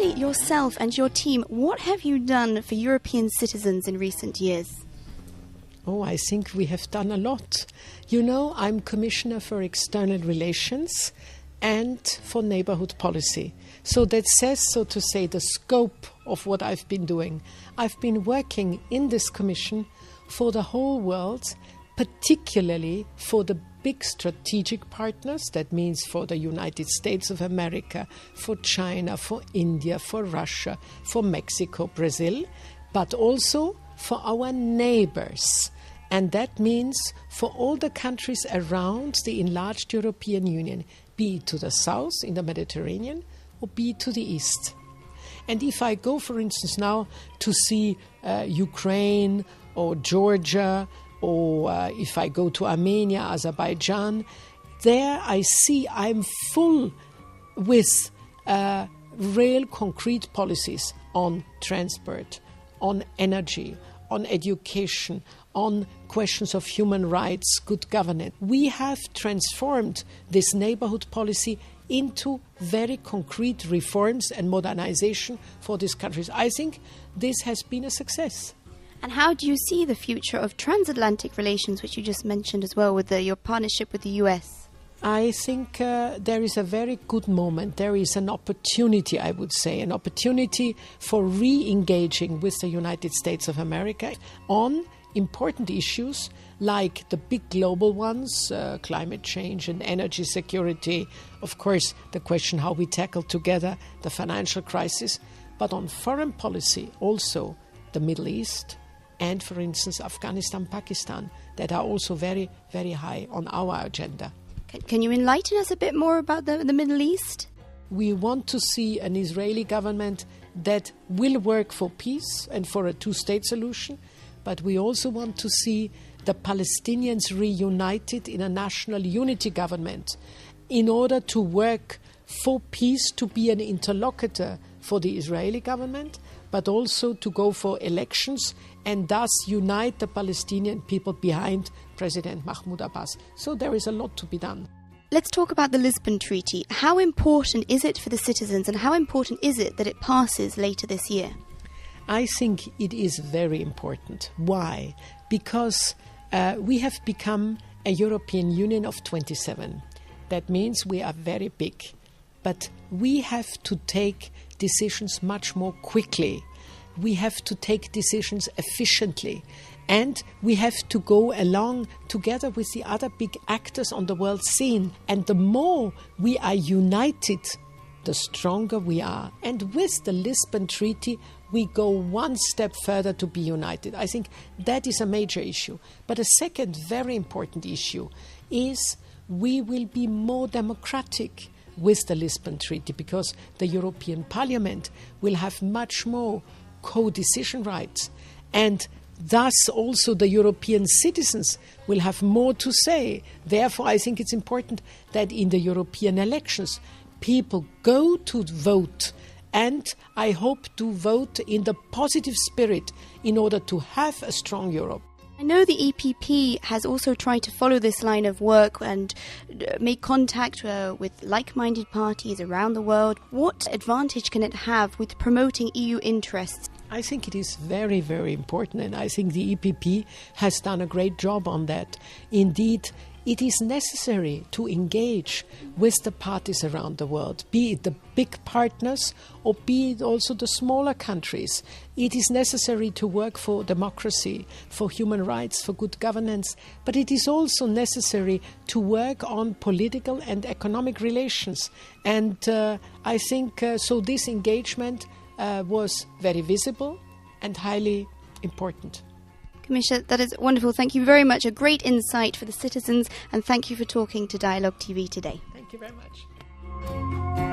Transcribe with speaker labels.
Speaker 1: Finally, yourself and your team, what have you done for European citizens in recent years?
Speaker 2: Oh, I think we have done a lot. You know, I'm Commissioner for External Relations and for Neighbourhood Policy. So that says, so to say, the scope of what I've been doing. I've been working in this commission for the whole world, particularly for the big strategic partners. That means for the United States of America, for China, for India, for Russia, for Mexico, Brazil, but also for our neighbors. And that means for all the countries around the enlarged European Union, be it to the south in the Mediterranean or be it to the east. And if I go, for instance, now to see Ukraine or Georgia, or if I go to Armenia, Azerbaijan, there I see I'm full with real concrete policies on transport, on energy, on education, on questions of human rights, good governance. We have transformed this neighbourhood policy into very concrete reforms and modernization for these countries. I think this has been a success.
Speaker 1: And how do you see the future of transatlantic relations, which you just mentioned as well, with your partnership with the US?
Speaker 2: I think there is a very good moment. There is an opportunity, I would say, an opportunity for re-engaging with the United States of America on important issues like the big global ones, climate change and energy security, of course, the question how we tackle together the financial crisis, but on foreign policy also the Middle East and, for instance, Afghanistan, Pakistan, that are also very, very high on our agenda.
Speaker 1: Can you enlighten us a bit more about the Middle East?
Speaker 2: We want to see an Israeli government that will work for peace and for a two-state solution, but we also want to see the Palestinians reunited in a national unity government in order to work for peace, to be an interlocutor for the Israeli government, but also to go for elections and thus unite the Palestinian people behind President Mahmoud Abbas. So there is a lot to be done.
Speaker 1: Let's talk about the Lisbon Treaty. How important is it for the citizens, and how important is it that it passes later this year?
Speaker 2: I think it is very important. Why? Because we have become a European Union of 27. That means we are very big. But we have to take decisions much more quickly. We have to take decisions efficiently. And we have to go along together with the other big actors on the world scene. And the more we are united, the stronger we are. And with the Lisbon Treaty, we go one step further to be united. I think that is a major issue. But a second very important issue is we will be more democratic with the Lisbon Treaty, because the European Parliament will have much more co-decision rights, and thus also the European citizens will have more to say. Therefore, I think it's important that in the European elections people go to vote, and I hope to vote in the positive spirit in order to have a strong Europe.
Speaker 1: I know the EPP has also tried to follow this line of work and make contact with like-minded parties around the world. What advantage can it have with promoting EU interests?
Speaker 2: I think it is very, very important, and I think the EPP has done a great job on that. Indeed, it is necessary to engage with the parties around the world, be it the big partners or be it also the smaller countries. It is necessary to work for democracy, for human rights, for good governance, but it is also necessary to work on political and economic relations. And I think so this engagement was very visible and highly important.
Speaker 1: Commissioner, that is wonderful. Thank you very much. A great insight for the citizens, and thank you for talking to Dialogue TV today.
Speaker 2: Thank you very much.